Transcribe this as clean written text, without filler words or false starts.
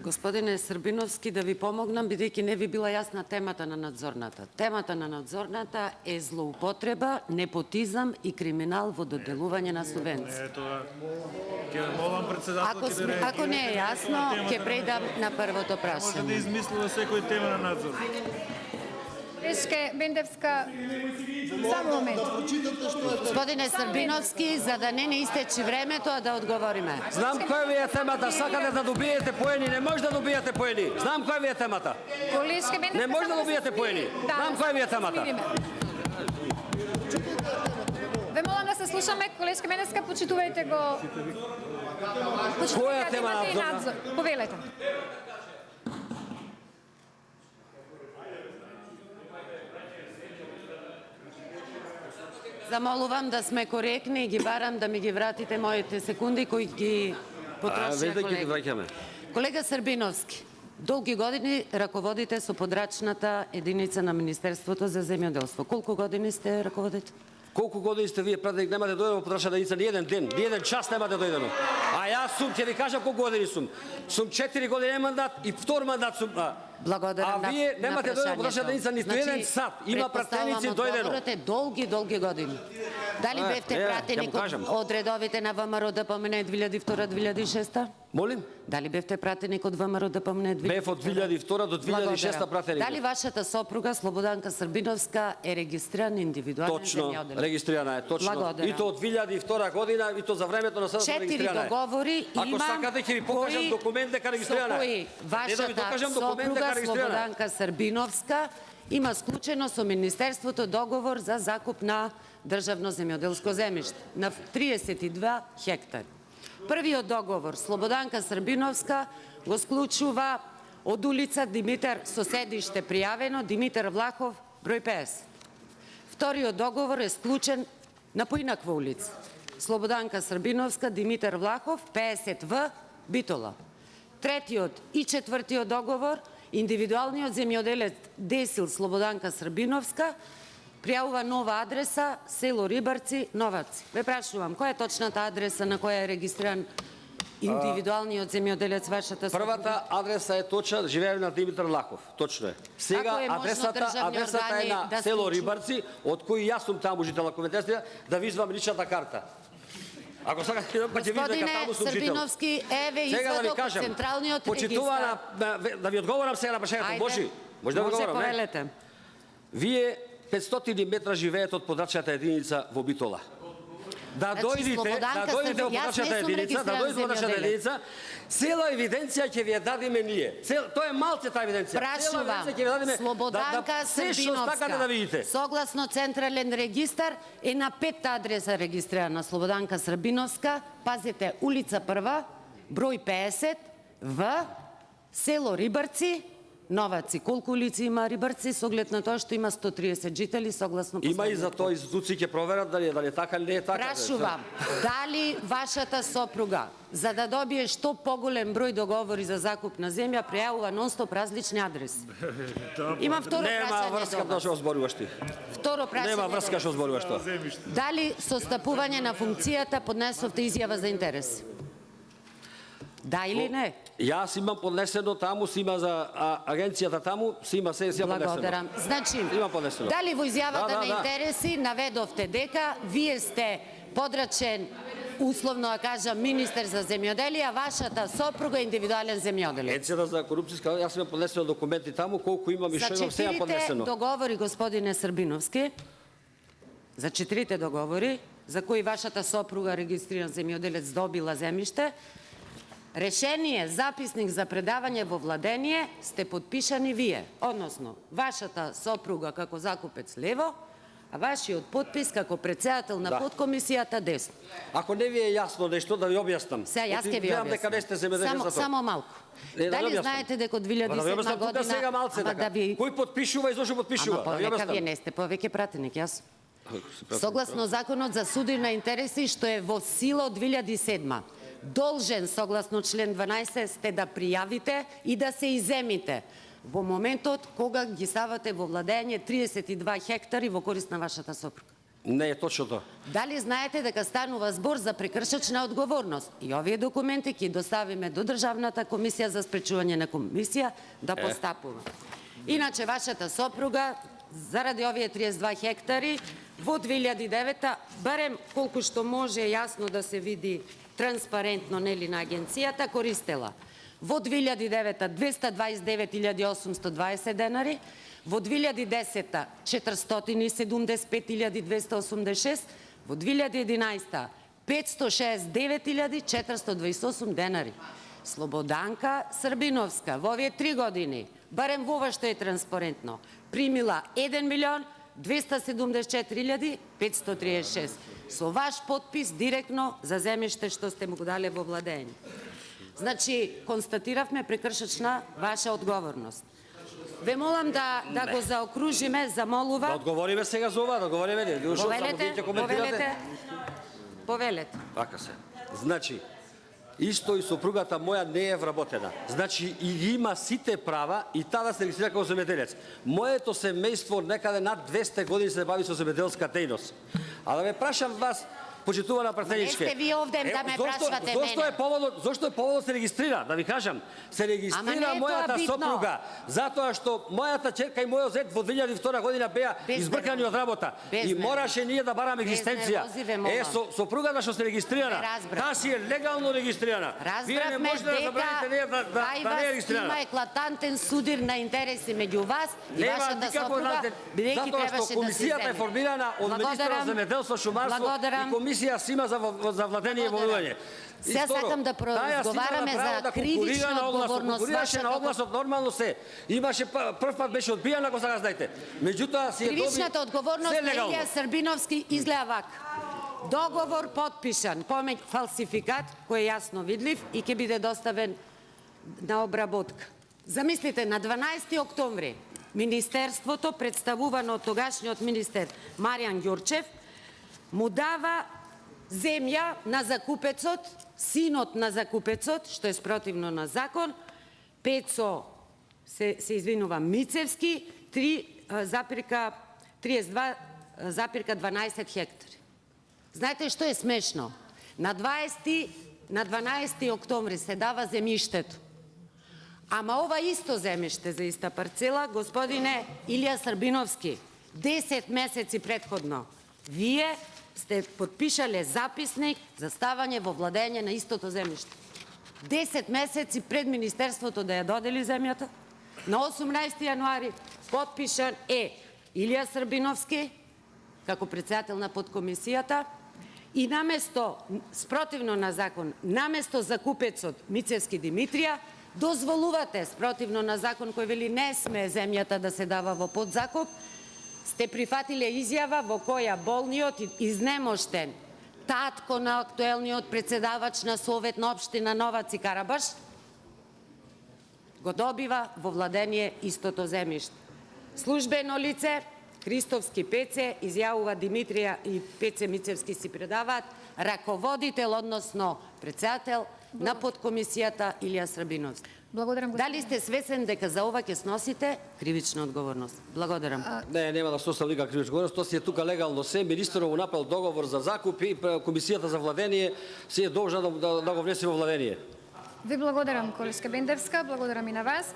Господине Србиновски, да ви помогнам, бидејќи не ви била јасна темата на надзорната. Темата на надзорната е злоупотреба, непотизам и криминал во доделување на субвенции. Ако не е јасно, ќе прејдам на првото прашање. Може да измислува секој тема на надзор. Колешке Бендевска, само момент. Господине Србиновски, за да не истечи времето, а да одговориме. Знам која ви е темата, сакате да добиете поени, не може да добиете поени. Знам која ви е темата. Колешке Бендевска, Не може да добиете поени. Знам која ви е темата. Ве молам да се слушаме, колешке Бендевска, почитувајте го. Која тема надзор? Повелете. Замолувам да сме коректни и ги барам да ми ги вратите моите секунди кои ги потрошија колега. Колега Србиновски, долги години раководите со подрачната единица на Министерството за земјоделство. Колку години сте раководите? Колку години сте вие пратеник, немате дојдено во подрачната единица ни еден ден, ни еден час немате дојдено. А јас сум, ќе ви кажам колку години сум. Сум 4 години мандат и втор мандат сум. Благодарам. А вие немате дојдено во подрачната единица ниту еден сат. Има пратеници дојдено. Долги години. Дали бевте пратеник од редовите на ВМРО ДПМН 2002-2006? Молим? Дали бевте пратеник од ВМРО ДПМН 2002? Бев од 2002 до 2006 пратеник. Дали вашата сопруга Слободанка Србиновска е регистриран индивидуален земјоделец? Точно, регистрирана е, точно. И то од 2002 година, и то за времето на седата регистрирана е. 4 договори имам. Ако сакате ќе ви покажам документ дека регистрирана е. Вашата сопруга Слободанка Србиновска има склучено со Министерството договор за закуп на државно земјоделско земјиште на 32 хектари. Првиот договор Слободанка Србиновска го склучува од улица Димитар со седиште пријавено Димитар Влахов број 50. Вториот договор е склучен на поинаква улица Слободанка Србиновска Димитар Влахов 50В Битола. Третиот и четвртиот договор индивидуалниот земјоделец Десил Слободанка Србиновска пријавува нова адреса, село Рибарци, Новаци. Ве прашувам, која е точната адреса на која е регистриран индивидуалниот земјоделец вашата сопруга? Првата адреса е точна, живее на Димитар Лаков, точно е. Сега адресата е на село Рибарци, од кој јас сум таму жител на Кометестија, да ви извам личната карта. Ако сакате па ќе видите дека таму сум жител. Господине Србиновски, еве извадок од централниот регистар. Да ви одговорам сега на прашањето, може? Може да одговорам, не? Повелете. Вие 500 метра живеете од подрачната единица во Битола. Да дојдете во подрачната единица, цела евиденција ќе ви ја дадеме ние. Тоа е малце таа евиденција. Прашувам, Слободанка Србиновска, согласно Централен регистар, е на 5-та адреса регистрирана Слободанка Србиновска, пазете, улица Прва, број 50, в село Рибарци, Новаци. Колку улици има Рибарци, со оглед на тоа што има 130 жители, согласно Има и за тоа институции ќе проверат дали е така или не е така. Прашувам, дали вашата сопруга, за да добие што поголем број договори за закуп на земја, пријавува нонстоп различни адреси? Има второ прашање. Нема врска да што зборуваш ти. Второ прашање. Нема врска што зборуваш тоа. Дали со стапување на функцијата поднесовте изјава за интерес? Да или не? Јас имам поднесено таму, си има за агенцијата таму, си има се поднесено. Благодарам. Значи, дали во изјавата на интереси наведовте дека вие сте подрачен, условно да кажам, министер за земјоделие, а вашата сопруга е индивидуален земјоделец? Агенцијата за корупцијска, јас имам поднесено документи таму, колку имам и што имам сега поднесено. За 4 договори, господине Србиновски, за 4 договори, за кои вашата сопруга регистриран земјоделец добила земјиште, решение, записник за предавање во владение сте подпишани вие, односно вашата сопруга како закупец лево, а вашиот подпис како председател на подкомисијата десно. Ако не ви е јасно нешто, да ви објаснам. Сега јас ќе ви објаснам. Само малку. Дали знаете дека од 2007 година... Кој подпишува и зошто подпишува? Ама повека вие не сте повеќе пратеник, јас. Согласно Законот за суди на интереси, што е во сила од 2007, должен, согласно член 12, сте да пријавите и да се иземите во моментот кога ги ставате во владење 32 хектари во корист на вашата сопруга. Не е точно тоа. Дали знаете дека станува збор за прекршачна одговорност? И овие документи ќе доставиме до Државната комисија за спречување на комисија да постапува. Иначе вашата сопруга заради овие 32 хектари во 2009 барем колку што може јасно да се види транспарентно нели на агенцијата користела во 2009 229.820 денари, во 2010 475.286, во 2011 569.428 денари. Слободанка Србиновска во овие 3 години, барем во ова што е транспарентно, примила 1.274.536 со ваш подпис директно за земјиште што сте му го дале во владење. Значи, констатиравме прекршачна ваша одговорност. Ве молам да го заокружиме, замолува. Да одговориме сега за ова, да одговориме. Повелете. Така се. Значи, исто и сопругата моја не е вработена. Значи, и има сите права и таа да се регистрира како земјоделец. Моето семејство некаде над 200 години се бави со земјоделска дејност. А да ме прашам вас, почитувана пратеничке. Не сте ви овде да ме прашвате мене. Зошто е поводот се регистрира? Да ви кажам, се регистрира мојата сопруга затоа што мојата ќерка и мојот зет во 2002 година беа избркани од работа и мораше ние да бараме екзистенција. Сопругата што се регистрирана, таа си е легално регистрирана. Вие не можете да забраните неја да не е регистрирана. Има еклатантен судир на интереси меѓу вас и вашата сопруга, бидејќи требаше да се комисијата е формирана од министерот за земјоделство, шумарство и комисија си има за владение и волување. Сега сакам да разговараме за кривична одговорност. Конкурираше на огласот нормално се. Имаше прв пат беше одбијана, ако сега знаете. Меѓутоа си е доби кривичната одговорност на Илија Србиновски изгледа вака. Договор подпишан, помеѓу фалсификат кој е јасно видлив и ќе биде доставен на обработка. Замислите, на 12 октомври Министерството, представувано од тогашниот министер Маријан Ѓурчев, му дава земја на закупецот, синот на закупецот, што е спротивно на закон, Пецо, се извинува, Мицевски, 32,12 хектари. Знаете што е смешно? На 12 октомври се дава земјиштето. Ама ова исто земјиште за иста парцела, господине Илија Србиновски, 10 месеци предходно, вие сте подпишале записник за ставање во владење на истото земјиште. 10 месеци пред Министерството да ја додели земјата, на 18 јануари подпишан е Илија Србиновски, како председател на подкомисијата, и наместо, спротивно на закон, наместо закупецот Мицевски Димитрија, дозволувате, спротивно на закон кој вели не сме земјата да се дава во подзакуп, сте прифатиле изјава во која болниот и изнемоштен татко на актуелниот председавач на Совет на општина Нова Цикарабаш го добива во владение истото земјиште. Службено лице Христовски Пеце изјавува Димитрија и Пеце Мицевски си предаваат раководител, односно председател на подкомисијата Илија Србиновски. Благодарам, Дали сте свесен дека за ова ќе сносите кривична одговорност? Благодарам. Не, нема да сносам никаква кривична одговорност, тоа си е тука легално се. Министерот му направил договор за закуп и комисијата за владение си е должна да го внесе во владение. Ви благодарам, колешка Бендевска, благодарам и на вас.